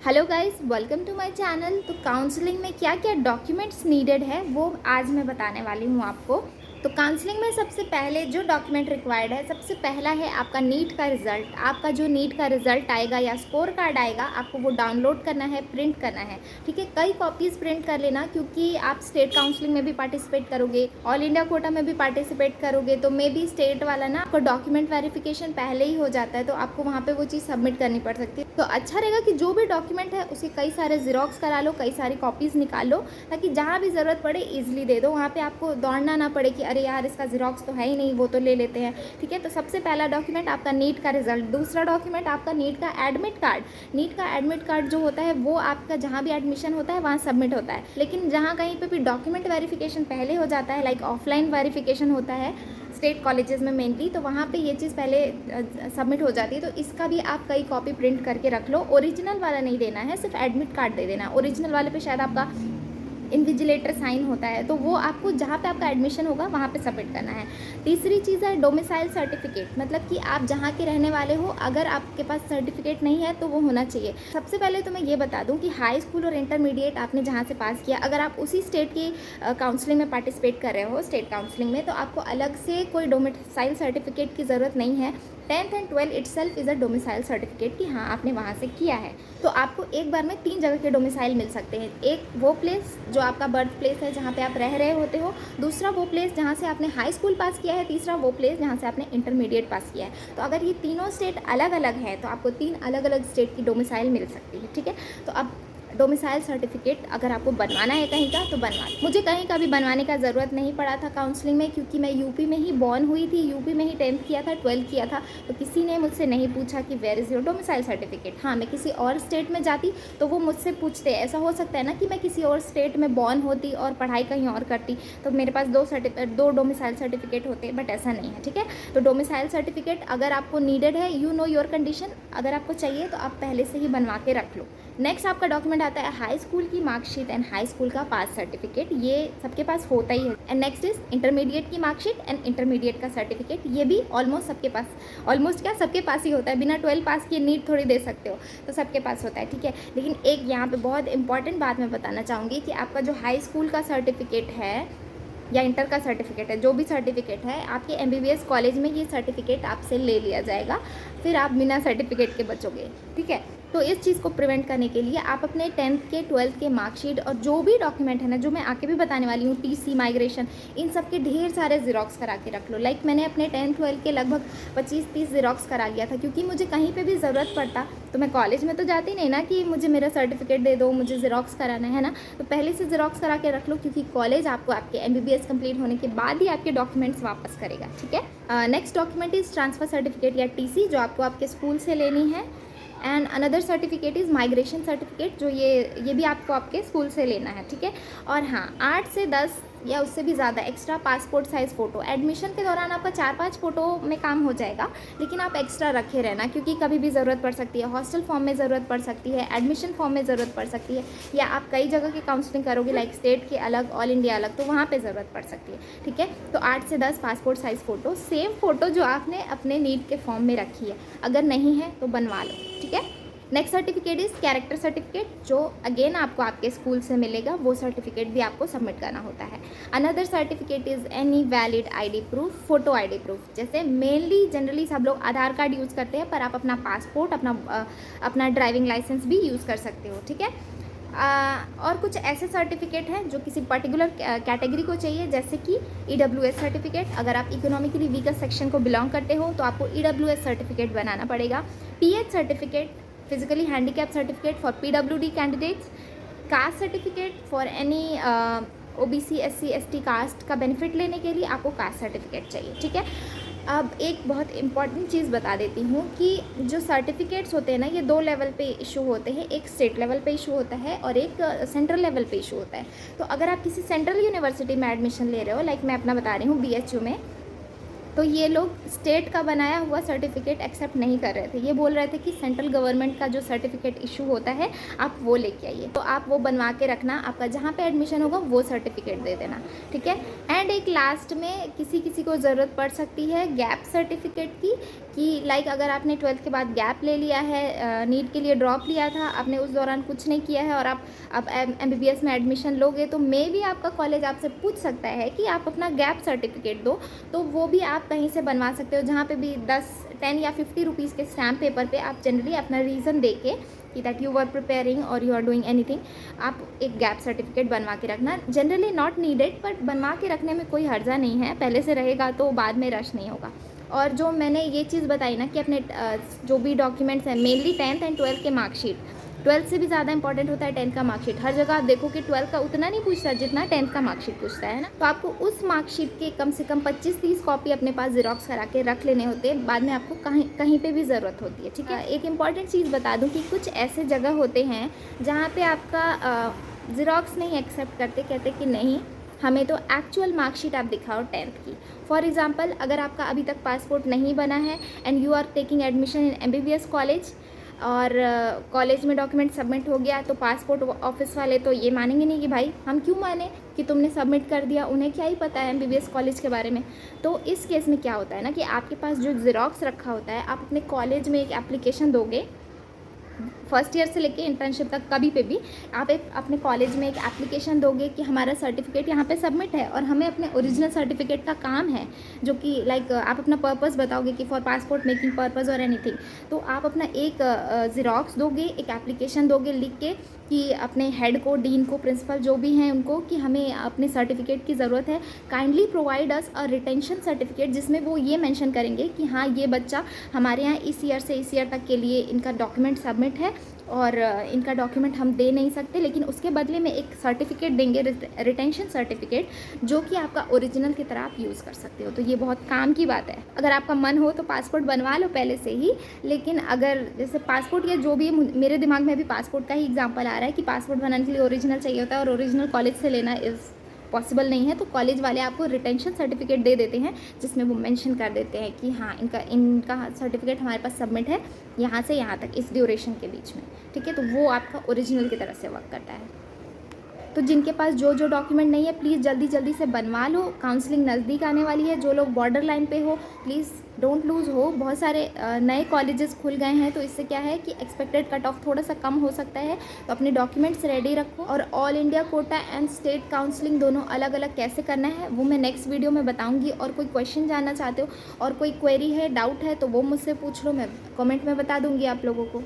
Hello guys, welcome to my channel. तो counselling में क्या क्या डॉक्यूमेंट्स नीडेड है वो आज मैं बताने वाली हूँ आपको। तो काउंसलिंग में सबसे पहले जो डॉक्यूमेंट रिक्वायर्ड है, सबसे पहला है आपका नीट का रिज़ल्ट। आपका जो नीट का रिज़ल्ट आएगा या स्कोर कार्ड आएगा, आपको वो डाउनलोड करना है, प्रिंट करना है। ठीक है, कई कॉपीज़ प्रिंट कर लेना, क्योंकि आप स्टेट काउंसलिंग में भी पार्टिसिपेट करोगे, ऑल इंडिया कोटा में भी पार्टिसिपेट करोगे, तो मे बी स्टेट वाला ना आपको डॉक्यूमेंट वेरिफिकेशन पहले ही हो जाता है, तो आपको वहाँ पर वो चीज़ सबमिट करनी पड़ सकती है। तो अच्छा रहेगा कि जो भी डॉक्यूमेंट है उसके कई सारे ज़ेरॉक्स करा लो, कई सारी कॉपीज़ निकाल लो, ताकि जहाँ भी ज़रूरत पड़े ईजिली दे दो। वहाँ पे आपको दौड़ना ना पड़े कि अरे यार इसका ज़ेरॉक्स तो है ही नहीं, वो तो ले लेते हैं। ठीक है, तो सबसे पहला डॉक्यूमेंट आपका नीट का रिज़ल्ट। दूसरा डॉक्यूमेंट आपका नीट का एडमिट कार्ड। नीट का एडमिट कार्ड जो होता है वो आपका जहाँ भी एडमिशन होता है वहाँ सबमिट होता है, लेकिन जहाँ कहीं पर भी डॉक्यूमेंट वेरिफिकेशन पहले हो जाता है, लाइक ऑफलाइन वेरिफिकेशन होता है स्टेट कॉलेजेस में मेनली, तो वहाँ पे ये चीज़ पहले सबमिट हो जाती है। तो इसका भी आप कई कॉपी प्रिंट करके रख लो। ओरिजिनल वाला नहीं देना है, सिर्फ एडमिट कार्ड दे देना है। ओरिजिनल वाले पे शायद आपका इन्विजिलेटर साइन होता है, तो वो आपको जहाँ पे आपका एडमिशन होगा वहाँ पे सबमिट करना है। तीसरी चीज़ है डोमिसाइल सर्टिफिकेट, मतलब कि आप जहाँ के रहने वाले हो, अगर आपके पास सर्टिफिकेट नहीं है तो वो होना चाहिए। सबसे पहले तो मैं ये बता दूँ कि हाई स्कूल और इंटरमीडिएट आपने जहाँ से पास किया, अगर आप उसी स्टेट की काउंसलिंग में पार्टिसिपेट कर रहे हो, स्टेट काउंसलिंग में, तो आपको अलग से कोई डोमिसाइल सर्टिफिकेट की ज़रूरत नहीं है। 10th and 12 itself is a domicile certificate कि हाँ आपने वहाँ से किया है। तो आपको एक बार में 3 जगह के डोमिसाइल मिल सकते हैं। एक वो प्लेस जो आपका बर्थ प्लेस है, जहाँ पे आप रह रहे होते हो। दूसरा वो प्लेस जहाँ से आपने हाई स्कूल पास किया है। तीसरा वो प्लेस जहाँ से आपने इंटरमीडिएट पास किया है। तो अगर ये तीनों स्टेट अलग अलग है तो आपको 3 अलग अलग स्टेट की डोमिसाइल मिल सकती है। ठीक है, तो अब डोमिसाइल सर्टिफिकेट अगर आपको बनवाना है कहीं का तो बनवा लो। मुझे कहीं का भी बनवाने का ज़रूरत नहीं पड़ा था काउंसलिंग में, क्योंकि मैं यूपी में ही बॉर्न हुई थी, यूपी में ही 10th किया था, 12 किया था। तो किसी ने मुझसे नहीं पूछा कि where is your domicile certificate. हाँ, मैं किसी और स्टेट में जाती तो वो मुझसे पूछते। ऐसा हो सकता है ना कि मैं किसी और स्टेट में बॉर्न होती और पढ़ाई कहीं और करती, तो मेरे पास दो डोमिसाइल सर्टिफिकेट होते, बट ऐसा नहीं है। ठीक है, तो डोमिसाइल सर्टिफिकेट अगर आपको नीडेड है, यू नो योर कंडीशन, अगर आपको चाहिए तो आप पहले से ही बनवा के रख लो। नेक्स्ट आपका डॉक्यूमेंट आता है हाई स्कूल की मार्कशीट एंड हाई स्कूल का पास सर्टिफिकेट। ये सबके पास होता ही है। एंड नेक्स्ट इज इंटरमीडिएट की मार्कशीट एंड इंटरमीडिएट का सर्टिफिकेट। ये भी ऑलमोस्ट सबके पास, ऑलमोस्ट क्या सबके पास ही होता है। बिना 12 पास किए नीट थोड़ी दे सकते हो, तो सबके पास होता है। ठीक है, लेकिन एक यहाँ पे बहुत इंपॉर्टेंट बात मैं बताना चाहूँगी कि आपका जो हाई स्कूल का सर्टिफिकेट है या इंटर का सर्टिफिकेट है, जो भी सर्टिफिकेट है, आपके एमबीबीएस कॉलेज में ये सर्टिफिकेट आपसे ले लिया जाएगा, फिर आप बिना सर्टिफिकेट के बचोगे। ठीक है, तो इस चीज़ को प्रिवेंट करने के लिए आप अपने 10th के 12th के मार्कशीट और जो भी डॉक्यूमेंट है ना, जो मैं आके भी बताने वाली हूँ, टीसी, माइग्रेशन, इन सब के ढेर सारे ज़ेरॉक्स करा के रख लो। लाइक मैंने अपने 10th 12th के लगभग 25-30 ज़ेरॉक्स करा लिया था, क्योंकि मुझे कहीं पे भी ज़रूरत पड़ता, तो मैं कॉलेज में तो जाती नहीं ना कि मुझे मेरा सर्टिफिकेट दे दो, मुझे ज़ेरॉक्स कराना है ना, तो पहले से ज़ेरॉक्स करा के रख लो, क्योंकि कॉलेज आपको आपके एमबीबीएस कंप्लीट होने के बाद ही आपके डॉक्यूमेंट्स वापस करेगा। ठीक है, next document is transfer certificate या टीसी, जो आपको आपके स्कूल से लेनी है। And another certificate is migration certificate, जो ये भी आपको आपके स्कूल से लेना है। ठीक है, और हाँ, 8 से 10 या उससे भी ज़्यादा extra passport size photo. Admission के दौरान आपका 4-5 फ़ोटो में काम हो जाएगा, लेकिन आप एक्स्ट्रा रखे रहना, क्योंकि कभी भी ज़रूरत पड़ सकती है। हॉस्टल फॉर्म में ज़रूरत पड़ सकती है, एडमिशन फॉर्म में ज़रूरत पड़ सकती है, या आप कई जगह की काउंसलिंग करोगे, लाइक स्टेट के अलग, ऑल इंडिया अलग, तो वहाँ पर ज़रूरत पड़ सकती है। ठीक है, तो 8 से 10 passport size photo, same photo जो आपने अपने नीट के फॉर्म में रखी है, अगर नहीं है तो बनवा लो। ठीक है, next certificate is character certificate, जो अगेन आपको आपके स्कूल से मिलेगा। वो सर्टिफिकेट भी आपको सबमिट करना होता है। Another certificate is any valid ID proof, photo ID proof. जैसे मेनली जनरली सब लोग आधार कार्ड यूज़ करते हैं, पर आप अपना पासपोर्ट, अपना ड्राइविंग लाइसेंस भी यूज़ कर सकते हो। ठीक है, और कुछ ऐसे सर्टिफिकेट हैं जो किसी पर्टिकुलर कैटेगरी को चाहिए, जैसे कि ईडब्ल्यूएस सर्टिफिकेट। अगर आप इकोनॉमिकली वीकर सेक्शन को बिलोंग करते हो तो आपको ईडब्ल्यूएस सर्टिफिकेट बनाना पड़ेगा। PH certificate, physically handicap certificate for PWD candidates. Caste certificate for any OBC, SC, ST caste का बेनिफिट लेने के लिए आपको कास्ट सर्टिफिकेट चाहिए। ठीक है, अब एक बहुत इंपॉर्टेंट चीज़ बता देती हूँ कि जो सर्टिफिकेट्स होते हैं ना, ये 2 लेवल पे इशू होते हैं। एक स्टेट लेवल पे इशू होता है और एक सेंट्रल लेवल पे इशू होता है। तो अगर आप किसी सेंट्रल यूनिवर्सिटी में एडमिशन ले रहे हो, लाइक मैं अपना बता रही हूँ, बीएचयू में, तो ये लोग स्टेट का बनाया हुआ सर्टिफिकेट एक्सेप्ट नहीं कर रहे थे। ये बोल रहे थे कि सेंट्रल गवर्नमेंट का जो सर्टिफिकेट इशू होता है आप वो लेके आइए, तो आप वो बनवा के रखना, आपका जहाँ पे एडमिशन होगा वो सर्टिफिकेट दे देना, ठीक है। एंड एक लास्ट में किसी किसी को ज़रूरत पड़ सकती है गैप सर्टिफिकेट की, कि लाइक अगर आपने 12th के बाद गैप ले लिया है, नीट के लिए ड्रॉप लिया था, आपने उस दौरान कुछ नहीं किया है और आप अब MBBS में एडमिशन लोगे, तो मे भी आपका कॉलेज आपसे पूछ सकता है कि आप अपना गैप सर्टिफिकेट दो, तो वो भी आप कहीं से बनवा सकते हो, जहाँ पे भी 10 या 50 रुपीज़ के स्टैम्प पेपर पे आप जनरली अपना रीज़न दे के कि दैट यू वर प्रिपेयरिंग और यू आर डूइंग एनीथिंग, आप एक गैप सर्टिफिकेट बनवा के रखना। जनरली नॉट नीडेड, बट बनवा के रखने में कोई हर्जा नहीं है, पहले से रहेगा तो बाद में रश नहीं होगा। और जो मैंने ये चीज़ बताई ना कि अपने जो भी डॉक्यूमेंट्स हैं, मेनली 10th एंड 12th के मार्कशीट, 12th से भी ज़्यादा इंपॉर्टेंट होता है 10th का मार्कशीट। हर जगह आप देखो कि 12th का उतना नहीं पूछता जितना 10th का मार्कशीट पूछता है ना, तो आपको उस मार्कशीट के कम से कम 25-30 कॉपी अपने पास ज़ेरॉक्स करा के रख लेने होते हैं, बाद में आपको कहीं कहीं पे भी ज़रूरत होती है, ठीक है। एक इम्पॉर्टेंट चीज़ बता दूँ कि कुछ ऐसे जगह होते हैं जहाँ पर आपका ज़ेरॉक्स नहीं एक्सेप्ट करते, कहते कि नहीं हमें तो एक्चुअल मार्कशीट आप दिखाओ 10th की। फॉर एग्ज़ाम्पल, अगर आपका अभी तक पासपोर्ट नहीं बना है and you are taking admission in MBBS college और कॉलेज में डॉक्यूमेंट सबमिट हो गया, तो पासपोर्ट ऑफिस वाले तो ये मानेंगे नहीं कि भाई हम क्यों माने कि तुमने सबमिट कर दिया, उन्हें क्या ही पता है MBBS कॉलेज के बारे में। तो इस केस में क्या होता है ना कि आपके पास जो ज़ेरॉक्स रखा होता है, आप अपने कॉलेज में एक एप्लीकेशन दोगे, फर्स्ट ईयर से लेके इंटर्नशिप तक कभी पे भी आप एक अपने कॉलेज में एक एप्लीकेशन दोगे कि हमारा सर्टिफिकेट यहाँ पे सबमिट है और हमें अपने ओरिजिनल सर्टिफिकेट का काम है, जो कि लाइक आप अपना पर्पस बताओगे कि फॉर पासपोर्ट मेकिंग पर्पस और एनीथिंग, तो आप अपना एक ज़ेरॉक्स दोगे, एक एप्लीकेशन दोगे लिख के कि अपने हेड को, डीन को, प्रिंसिपल जो भी हैं उनको कि हमें अपने सर्टिफिकेट की ज़रूरत है, काइंडली प्रोवाइड अस अ रिटेंशन सर्टिफिकेट, जिसमें वो ये मेंशन करेंगे कि हाँ ये बच्चा हमारे यहाँ इस ईयर से इस ईयर तक के लिए इनका डॉक्यूमेंट सबमिट है और इनका डॉक्यूमेंट हम दे नहीं सकते, लेकिन उसके बदले में एक सर्टिफिकेट देंगे, रिटेंशन सर्टिफिकेट, जो कि आपका ओरिजिनल की तरह आप यूज़ कर सकते हो। तो ये बहुत काम की बात है। अगर आपका मन हो तो पासपोर्ट बनवा लो पहले से ही, लेकिन अगर जैसे पासपोर्ट या जो भी, मेरे दिमाग में भी पासपोर्ट का ही एग्जाम्पल आ रहा है कि पासपोर्ट बनाने के लिए ओरिजिनल चाहिए होता है और ओरिजिनल कॉलेज से लेना इज़ पॉसिबल नहीं है, तो कॉलेज वाले आपको रिटेंशन सर्टिफिकेट दे देते हैं, जिसमें वो मेंशन कर देते हैं कि हाँ इनका सर्टिफिकेट हमारे पास सबमिट है यहाँ से यहाँ तक इस ड्यूरेशन के बीच में, ठीक है। तो वो आपका ओरिजिनल की तरह से वर्क करता है। तो जिनके पास जो जो डॉक्यूमेंट नहीं है प्लीज़ जल्दी जल्दी से बनवा लो, काउंसलिंग नज़दीक आने वाली है। जो लोग बॉर्डर लाइन पे हो प्लीज़ डोंट लूज़ हो, बहुत सारे नए कॉलेजेस खुल गए हैं, तो इससे क्या है कि एक्सपेक्टेड कट ऑफ थोड़ा सा कम हो सकता है, तो अपने डॉक्यूमेंट्स रेडी रखो। और all India quota and state counselling दोनों अलग अलग कैसे करना है वो मैं नेक्स्ट वीडियो में बताऊँगी। और कोई क्वेश्चन जानना चाहते हो और कोई क्वेरी है, डाउट है, तो वो मुझसे पूछ लो, मैं कॉमेंट में बता दूँगी आप लोगों को।